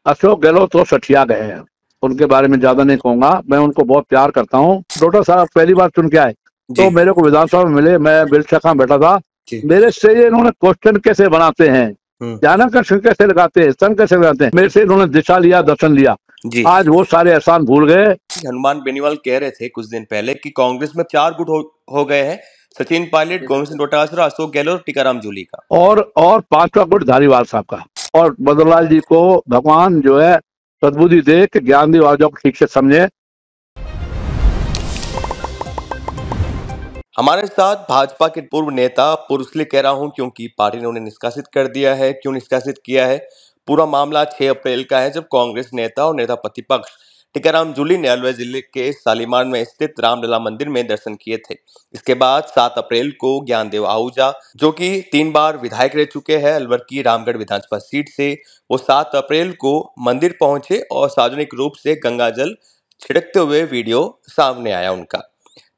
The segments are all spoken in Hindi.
अशोक गहलोत तो सठिया गए हैं, उनके बारे में ज्यादा नहीं कहूंगा। मैं उनको बहुत प्यार करता हूँ। डॉक्टर साहब पहली बार चुन के आए जी तो मेरे को विधानसभा में मिले, मैं बिलशा खां बैठा था। जी। मेरे से ये इन्होंने क्वेश्चन कैसे बनाते हैं, ध्यानाकर्षण कैसे लगाते हैं, स्तन कैसे लगाते हैं, मेरे से इन्होंने दिशा लिया, दर्शन लिया। जी। आज वो सारे एहसान भूल गए। हनुमान बेनीवाल कह रहे थे कुछ दिन पहले कि कांग्रेस में 4 गुट हो गए हैं, सचिन पायलट, गोविंद सिंह डोटासरा, अशोक गहलोत, टीकाराम जूली का, और 5वां गुट धारीवाल साहब का। और बद्रीलाल जी को भगवान जो है सद्बुद्धि दे के ज्ञान दी, को ठीक से समझे। हमारे साथ भाजपा के पूर्व नेता, पूर्व इसलिए कह रहा हूं क्योंकि पार्टी ने उन्हें निष्कासित कर दिया है। क्यों निष्कासित किया है? पूरा मामला 6 अप्रैल का है, जब कांग्रेस नेता और नेता प्रतिपक्ष टीकाराम जूली ने अलवर जिले के शालीमार में स्थित रामलला मंदिर में दर्शन किए थे। इसके बाद 7 अप्रैल को ज्ञानदेव आहूजा, जो कि 3 बार विधायक रह चुके हैं अलवर की रामगढ़ विधानसभा सीट से, वो 7 अप्रैल को मंदिर पहुंचे और सार्वजनिक रूप से गंगा जल छिड़कते हुए वीडियो सामने आया उनका।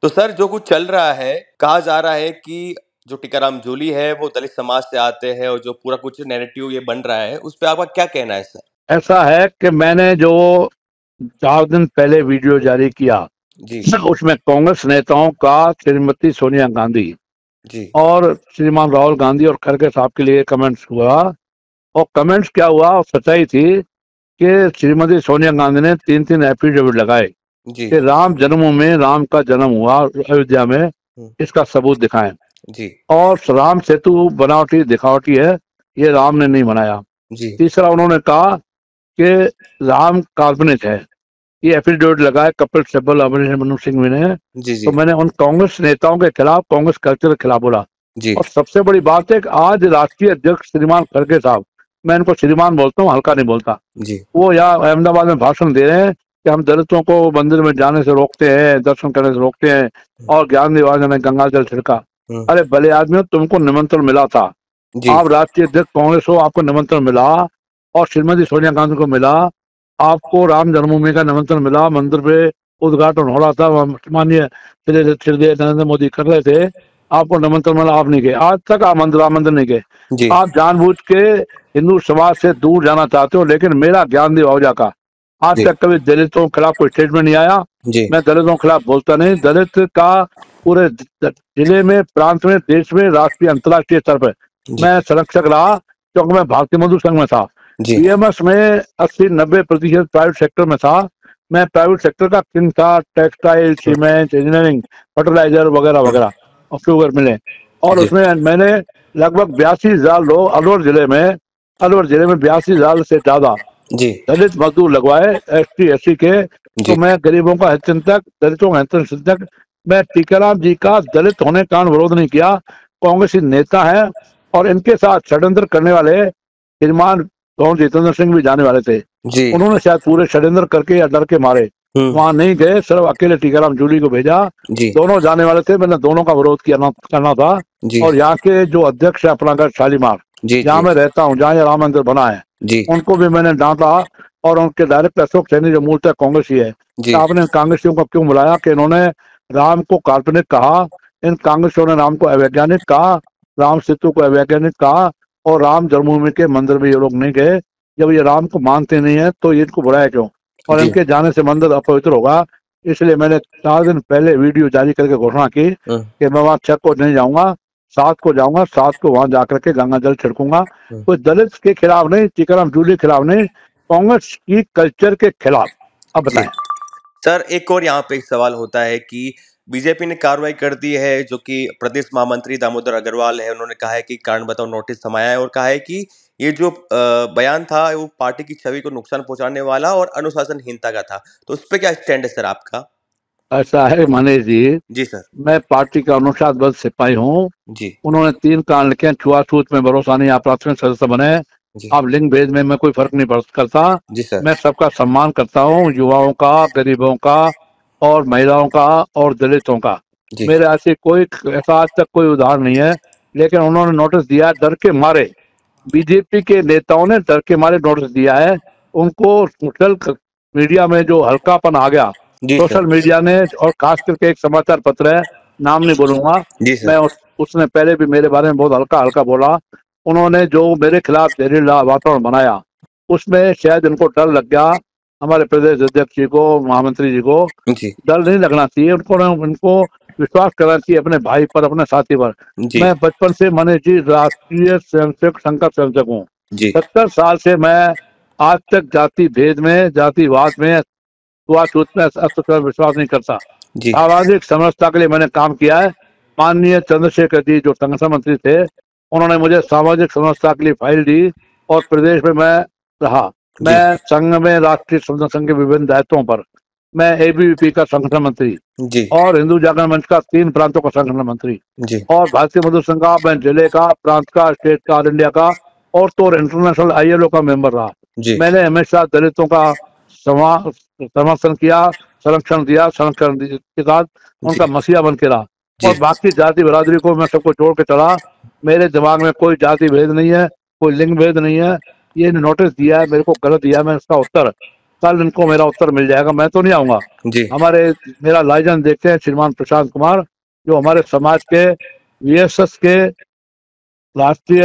तो सर, जो कुछ चल रहा है, कहा जा रहा है कि जो टीकाराम जूली है वो दलित समाज से आते हैं, और जो पूरा कुछ नैरेटिव ये बन रहा है, उस पर आपका क्या कहना है सर? ऐसा है कि मैंने जो 4 दिन पहले वीडियो जारी किया जी उसमें कांग्रेस नेताओं का श्रीमती सोनिया गांधी जी और श्रीमान राहुल गांधी और खड़गे साहब के लिए कमेंट्स हुआ। और कमेंट्स क्या हुआ, और सच्चाई थी कि श्रीमती सोनिया गांधी ने 3 एफिडेविट लगाए जी कि राम जन्मभूमि में राम का जन्म हुआ अयोध्या में, इसका सबूत दिखाएं। जी और राम सेतु बनावटी दिखावटी है, ये राम ने नहीं बनाया। जी तीसरा उन्होंने कहा कि राम काल्पनिक है। ये एफिडेविट लगाए कपिल सिब्बल, अमरीश मनु सिंह ने। जी जी तो मैंने उन कांग्रेस नेताओं के खिलाफ, कांग्रेस कल्चर के खिलाफ बोला। जी और सबसे बड़ी बात है कि आज राष्ट्रीय अध्यक्ष श्रीमान खड़गे साहब, मैं इनको श्रीमान बोलता हूँ, हल्का नहीं बोलता, जी वो यहाँ अहमदाबाद में भाषण दे रहे हैं कि हम दलितों को मंदिर में जाने से रोकते हैं, दर्शन करने से रोकते हैं, और ज्ञान निवास ने गंगा जल छिड़का। अरे भले आदमी, तुमको निमंत्रण मिला था, जी आप राष्ट्रीय अध्यक्ष कांग्रेस हो, आपको निमंत्रण मिला, और श्रीमती सोनिया गांधी को मिला, आपको राम जन्मभूमि का निमंत्रण मिला, मंदिर पे उद्घाटन हो रहा था, माननीय श्री नरेंद्र मोदी कर रहे थे, आपको निमंत्रण मिला, आप नहीं गए। आज तक आप राम मंदिर नहीं गए। जी आप जानबूझ के हिंदू समाज से दूर जाना चाहते हो। लेकिन मेरा ज्ञानदेव आहूजा का आज जी तक कभी दलितों के खिलाफ कोई स्टेटमेंट नहीं आया। जी मैं दलितों के खिलाफ बोलता नहीं। दलित का पूरे जिले में, प्रांत में, देश में, राष्ट्रीय अंतर्राष्ट्रीय स्तर पर जी मैं संरक्षक रहा, क्योंकि मैं भारतीय मजदूर संघ में था। जी बीएमएस में 80-90% प्राइवेट सेक्टर में था। मैं प्राइवेट सेक्टर का किंग था, टेक्सटाइल, सीमेंट, इंजीनियरिंग, फर्टिलाइजर वगैरह वगैरह और शुगर मिले। और जी उसमें मैंने लगभग 82,000 लोग अलवर जिले में 82,000 से ज्यादा जी दलित मजदूर लगवाए, ST SC के। जी तो मैं गरीबों का हितचिंतक, दलितों का हितचिंतक, मैं टीकाराम जी का दलित होने का विरोध नहीं किया। कांग्रेसी नेता है, और इनके साथ षड्यंत्र करने वाले श्रीमान जितेंद्र सिंह भी जाने वाले थे। जी उन्होंने शायद पूरे षड्यंत्र करके या डर के मारे वहां नहीं गए, सिर्फ अकेले टीकाराम जूली को भेजा। जी दोनों जाने वाले थे, मैंने दोनों का विरोध करना था। जी और यहाँ के जो अध्यक्ष है अपना घर शालीमार, जी जहाँ मैं रहता हूँ, जहाँ ये राम मंदिर बना है, जी उनको भी मैंने डांटा। और उनके डायरेक्टर अशोक सैनी जो मूलतः कांग्रेसी है, जी आपने कांग्रेसियों को क्यों बुलाया कि इन्होंने राम को काल्पनिक कहा, इन कांग्रेसियों ने राम को अवैज्ञानिक कहा, राम सेतु को अवैज्ञानिक कहा, और राम जन्मभूमि के मंदिर में ये लोग नहीं गए। जब ये राम को मानते नहीं है तो ये इनको बुलाया क्यों? और जी इनके जाने से मंदिर अपवित्र होगा। इसलिए मैंने 4 दिन पहले वीडियो जारी करके घोषणा की कि मैं वहां 6 को नहीं जाऊंगा, 7 को जाऊंगा, 7 को वहां जाकर के गंगा जल छिड़कूंगा। कोई दलित के खिलाफ नहीं, टीकाराम जूली के खिलाफ नहीं, कांग्रेस की कल्चर के खिलाफ। अब जी बताएं। सर, एक और यहाँ पे एक सवाल होता है कि बीजेपी ने कार्रवाई कर दी है, जो कि प्रदेश महामंत्री दामोदर अग्रवाल है, उन्होंने कहा है कि कारण बताओ नोटिस थमाया है, और कहा है कि ये जो बयान था वो पार्टी की छवि को नुकसान पहुंचाने वाला और अनुशासनहीनता का था। तो उस पर क्या स्टैंड है सर आपका? ऐसा है मनीष जी, जी सर। मैं पार्टी का अनुशासनबद्ध सिपाही हूँ। जी उन्होंने 3 कारण लिखे हैं। छुआछूत में भरोसा नहीं, आप प्राथमिक सदस्य बने, जी आप लिंग भेद में मैं कोई फर्क नहीं करता। जी सर। मैं सबका सम्मान करता हूँ, युवाओं का, गरीबों का, और महिलाओं का, और दलितों का। जी मेरे ऐसे कोई ऐसा आज तक कोई उदाहरण नहीं है। लेकिन उन्होंने नोटिस दिया डर के मारे, बीजेपी के नेताओं ने डर के मारे नोटिस दिया है। उनको सोशल मीडिया में जो हल्कापन आ गया, जी सोशल सर। मीडिया ने, और खास करके एक समाचार पत्र है, नाम नहीं बोलूंगा जी मैं, सर। उसने पहले भी मेरे बारे में बहुत हल्का हल्का बोला। उन्होंने जो मेरे खिलाफ जहरीला वातावरण बनाया, उसमें शायद इनको डर लग गया, हमारे प्रदेश अध्यक्ष जी को, महामंत्री जी को जी डर नहीं लगना चाहिए, उनको विश्वास करना चाहिए अपने भाई पर, अपने साथी पर। जी मैं बचपन से मने जी राष्ट्रीय स्वयंसेवक संघ का स्वयंसेवक हूँ। जी 70 साल से मैं आज तक जाति भेद में, जातिवाद में, छुआछूत में अस्तित्व विश्वास नहीं करता। जी सामाजिक समरसता के लिए मैंने काम किया है। माननीय चंद्रशेखर जी जो संगठन मंत्री थे, उन्होंने मुझे सामाजिक समरसता के लिए फाइल दी और प्रदेश में मैं रहा। जी मैं संघ में राष्ट्रीय संघ के विभिन्न दायित्वों पर, मैं एबीवीपी का संगठन मंत्री जी और हिंदू जागरण मंच का 3 प्रांतों का संगठन मंत्री जी और भारतीय मजदूर संघ का मैं जिले का, प्रांत का, स्टेट का, ऑल इंडिया का और तो इंटरनेशनल ILO का मेंबर रहा। जी मैंने हमेशा दलितों का समर्थन किया, संरक्षण दिया, संरक्षण के साथ उनका जी मसीहा बन के रहा जी और बाकी जाति बिरादरी को मैं सबको जोड़ के चला। मेरे दिमाग में कोई जाति भेद नहीं है, कोई लिंग भेद नहीं है। ये नोटिस दिया है मेरे को, गलत दिया है, मैं इसका उत्तर कल इनको मेरा उत्तर मिल जाएगा, मैं तो नहीं आऊंगा। जी हमारे मेरा लाइसेंस देखते हैं श्रीमान प्रशांत कुमार, जो हमारे समाज के VSS के राष्ट्रीय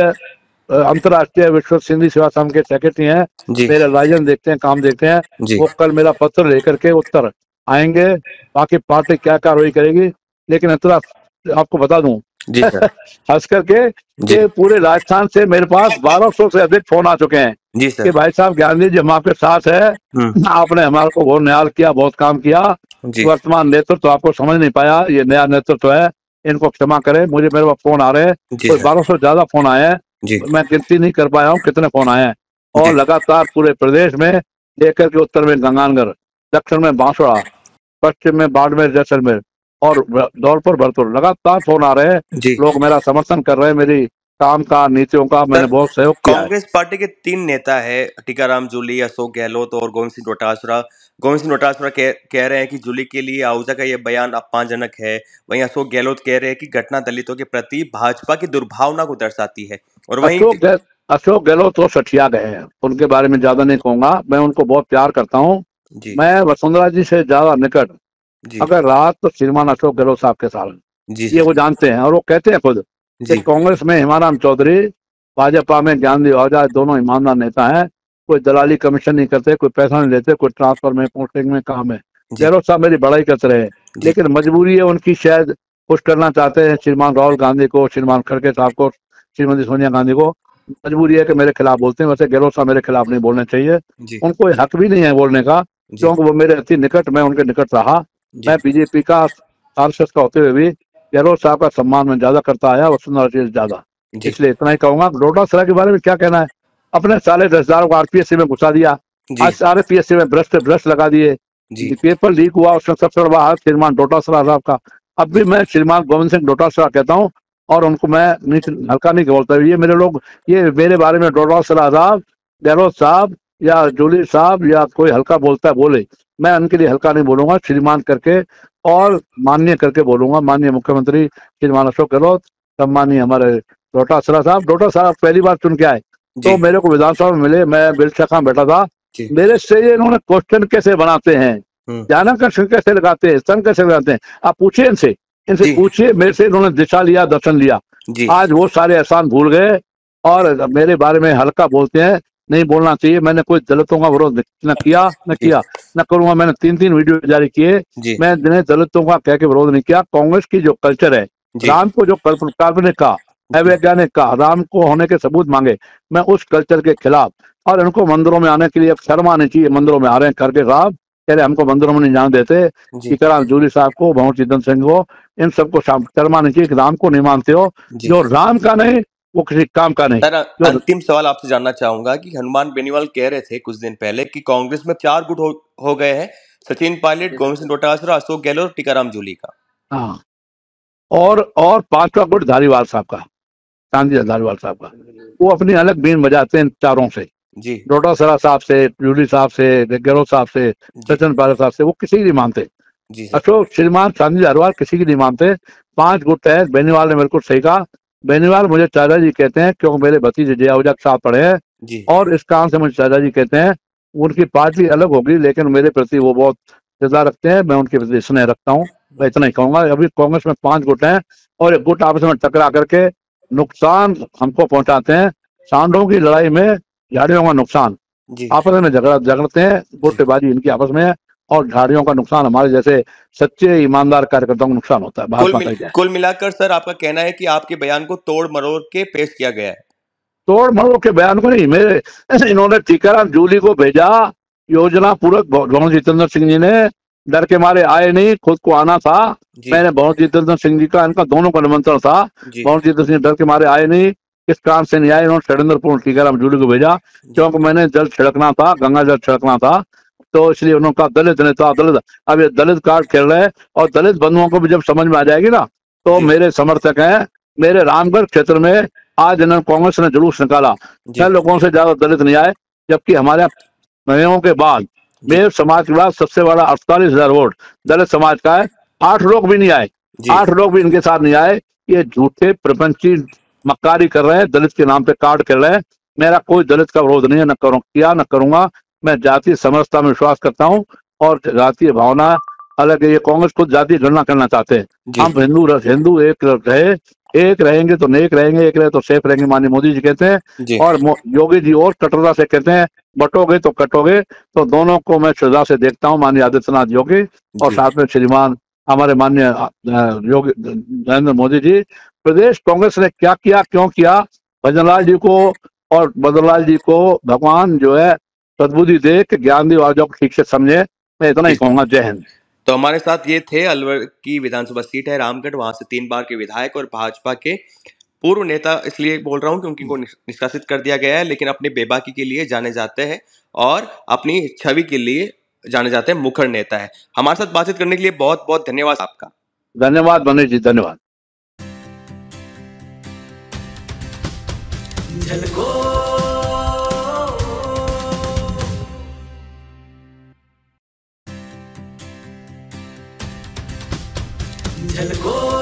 अंतर्राष्ट्रीय विश्व सिंधी सेवा संघ के सेक्रेटरी हैं। जी मेरे लाइसेंस देखते हैं, काम देखते हैं। जी वो कल मेरा पत्र लेकर के उत्तर आएंगे। बाकी पार्टी क्या कार्रवाई करेगी, लेकिन इतना आपको बता दूं जी सर हंस करके जी कि पूरे राजस्थान से मेरे पास 1200 से अधिक फोन आ चुके हैं जी कि सर भाई साहब ज्ञानदेव जी हम आपके साथ है, आपने हमारे को बहुत न्याय किया, बहुत काम किया। जी वर्तमान नेतृत्व तो आपको समझ नहीं पाया, ये नया नेतृत्व है, इनको क्षमा करें। मुझे मेरे पास फोन आ रहे हैं, जी कोई सर 1200 ज्यादा फोन आए हैं, जी मैं गिनती नहीं कर पाया हूँ कितने फोन आए हैं। और जी लगातार पूरे प्रदेश में लेकर के उत्तर में गंगानगर, दक्षिण में बांसवाड़ा, पश्चिम में बाड़मेर, जैसलमेर और धौलपुर, भरतपुर लगातार फोन आ रहे हैं। जी लोग मेरा समर्थन कर रहे हैं, मेरी काम का, नीतियों का मैंने सर, बहुत सहयोग किया है। कांग्रेस पार्टी के 3 नेता है, टीकाराम जूली, अशोक गहलोत और गोविंद सिंह डोटासरा। गोविंद सिंह डोटासरा कह रहे हैं कि जूली के लिए आहूजा का ये बयान अपमानजनक है। वहीं अशोक गहलोत कह रहे हैं कि घटना दलितों के प्रति भाजपा की दुर्भावना को दर्शाती है। और वहीं अशोक गहलोत तो सठिया गए हैं, उनके बारे में ज्यादा नहीं कहूंगा। मैं उनको बहुत प्यार करता हूँ। जी मैं वसुंधरा जी से ज्यादा निकट जी अगर रहा तो श्रीमान अशोक गहलोत साहब के साथ, जी ये सर वो जानते हैं और वो कहते हैं खुद कि जी कांग्रेस में हिमाराम चौधरी, भाजपा में ज्ञानदेव आहूजा दोनों ईमानदार नेता हैं। कोई दलाली कमीशन नहीं करते, कोई पैसा नहीं लेते, कोई ट्रांसफर में, पोस्टिंग में काम है। जी गहलोत साहब मेरी बड़ाई करते रहे, जी लेकिन मजबूरी है उनकी, शायद खुश करना चाहते हैं श्रीमान राहुल गांधी को, श्रीमान खड़गे साहब को, श्रीमती सोनिया गांधी को। मजबूरी है कि मेरे खिलाफ बोलते हैं। वैसे गहलोत साहब मेरे खिलाफ नहीं बोलने चाहिए, जी उनको हक भी नहीं है बोलने का, जी क्योंकि वो मेरे अति निकट, मैं उनके निकट रहा। जी मैं बीजेपी का आरएसएस का होते हुए भी गहलोत साहब का सम्मान में ज्यादा करता आया, वसुंधरा जी से ज्यादा। जी इसलिए इतना ही कहूंगा। डोटासरा के बारे में क्या कहना है, अपने साले 10,000 को RPSC में घुसा दिया, जी आज सारे PSC में भ्रष्ट लगा दिए। जी पेपर लीक हुआ, उसमें सबसे बड़ा हाथ श्रीमान डोटासरा साहब का। अब भी मैं श्रीमान गोविंद सिंह डोटासरा कहता हूँ और उनको मैं हल्का नहीं बोलता। ये मेरे लोग, ये मेरे बारे में डोटासरा साहब, गहलोत साहब या जूली साहब या कोई हल्का बोलता है बोले, मैं उनके लिए हल्का नहीं बोलूंगा, श्रीमान करके और माननीय करके बोलूंगा। माननीय मुख्यमंत्री श्रीमान अशोक गहलोत, सम्मानीय हमारे डोटासरा साहब। डोटासरा साहब पहली बार चुन के आए जी तो मेरे को विधानसभा में मिले, मैं बिलशखा बैठा था। जी मेरे से ये इन्होंने क्वेश्चन कैसे बनाते हैं, ध्यानाकर्षण कैसे लगाते हैं, स्तन कैसे लगाते हैं, आप पूछिए इनसे, इनसे जी पूछिए। मेरे से इन्होंने दिशा लिया, दर्शन लिया। जी आज वो सारे एहसान भूल गए और मेरे बारे में हल्का बोलते हैं। नहीं बोलना चाहिए। मैंने कोई दलितों का विरोध न किया, न जी किया, न करूंगा। मैंने 3 वीडियो जारी किए। जी मैंने दलितों का कह के विरोध नहीं किया। कांग्रेस की जो कल्चर है, जी राम को जो काल्पनिक का, अवैज्ञानिक का, राम को होने के सबूत मांगे, मैं उस कल्चर के खिलाफ। और इनको मंदिरों में आने के लिए अब शर्म आनी चाहिए। मंदिरों में आ रहे हैं करके साहब, कह रहे हमको मंदिरों में नहीं जाने देते। जी टीकाराम जूली साहब को, भंवर चिदन सिंह को, इन सबको शर्म आनी चाहिए कि राम को नहीं मानते हो। जी जो राम का नहीं वो किसी काम का नहीं। सर, जो अंतिम सवाल आपसे जानना चाहूंगा कि हनुमान बेनीवाल कह रहे थे कुछ दिन पहले कि कांग्रेस में 4 गुट हो गए हैं, सचिन पायलट, गोविंद सिंह डोटासरा, अशोक गहलोत, टीकाराम जूली का। हाँ, और 5वां गुट धारीवाल साहब का, चांदी धारीवाल साहब का। वो अपनी अलग बीन बजाते हैं चारों से, जी डोटासरा साहब से, जूली साहब से, गहलोत साहब से, जी सचिन पायलट साहब से, वो किसी की नहीं मानते। जी सर अशोक श्रीमान चांदी धारीवाल किसी की नहीं मानते। 5 गुट है। बेनीवाल ने बिल्कुल सही कहा। बेनीवाल मुझे चाचा जी कहते हैं क्योंकि मेरे भतीजे जया के साथ पढ़े हैं जी और इस कारण से मुझे चाचा जी कहते हैं। उनकी पार्टी अलग होगी लेकिन मेरे प्रति वो बहुत श्रद्धा रखते हैं, मैं उनके प्रति स्नेह रखता हूँ। मैं इतना ही कहूंगा। अभी कांग्रेस में 5 गुट हैं और एक गुट आपस में टकरा करके नुकसान हमको पहुंचाते हैं। सांडों की लड़ाई में झाड़ियों का नुकसान। जी आपस में झगड़ते हैं, जी गुटबाजी इनकी आपस में है, और झाड़ियों का नुकसान हमारे जैसे सच्चे ईमानदार कार्यकर्ताओं को नुकसान होता है। महात्मा का जय। कुल मिलाकर सर आपका कहना है कि आपके बयान को तोड़ मरोड़ के पेश किया गया है। तोड़ मरोड़ के बयान को नहीं, मेरे इन्होंने टीकाराम जूली को भेजा, योजना पूरक भवन जितेंद्र सिंह जी ने डर के मारे आए नहीं, खुद को आना था। जी मैंने भवन जितेंद्र सिंह जी का, इनका दोनों का निमंत्रण था। जी भवन जितेंद्र सिंह डर के मारे आए नहीं, किस कारण से नहीं आए, इन्होंने षड्यंत्रपूर्ण टीकाराम जूली को भेजा, जी क्योंकि मैंने जल छिड़कना था, गंगा जल छिड़कना था। तो इसलिए उन्होंने कहा दलित नेता दलित, अब ये दलित कार्ड खेल रहे हैं। और दलित बंधुओं को भी जब समझ में आ जाएगी ना, तो जी मेरे समर्थक हैं। मेरे रामगढ़ क्षेत्र में आज इन्होंने कांग्रेस ने जुलूस निकाला, जी 6 लोगों से ज्यादा दलित नहीं आए, जबकि हमारे मेयों के बाद जी मेरे समाज के बाद सबसे बड़ा 48,000 वोट दलित समाज का है। 8 लोग भी नहीं आए, जी 8 लोग भी इनके साथ नहीं आए। ये झूठे प्रपंची मक्कारी कर रहे हैं, दलित के नाम पे कार्ड कर रहे हैं। मेरा कोई दलित का विरोध नहीं है, न करूँ किया न करूंगा। मैं जातीय समरसता में विश्वास करता हूँ, और जातीय भावना अलग है। ये कांग्रेस खुद जातीय गणना करना चाहते हैं। जी हम हिंदू एक रहे, एक रहेंगे तो नेक रहेंगे, एक रहे तो सेफ रहेंगे, माननीय मोदी जी कहते हैं। जी और योगी जी और कटुता से कहते हैं बटोगे तो कटोगे। तो दोनों को मैं श्रद्धा से देखता हूँ, माननीय आदित्यनाथ योगी और जी साथ में श्रीमान हमारे माननीय योगी नरेंद्र मोदी जी। प्रदेश कांग्रेस ने क्या किया, क्यों किया, भजनलाल जी को और बद्रलाल जी को भगवान जो है सद्बुद्धि दे के ज्ञान दी, और जो ठीक से समझे। मैं इतना ही जी। कहूंगा। जय हिंद। तो हमारे साथ ये थे अलवर की विधानसभा सीट है रामगढ़, वहां से 3 बार के विधायक और भाजपा के पूर्व नेता, इसलिए बोल रहा हूं क्योंकि उनको निष्कासित कर दिया गया है, लेकिन अपनी बेबाकी के लिए जाने जाते हैं और अपनी छवि के लिए जाने जाते हैं, मुखर नेता है। हमारे साथ बातचीत करने के लिए बहुत बहुत धन्यवाद आपका। धन्यवाद मनीष जी, धन्यवाद। झलको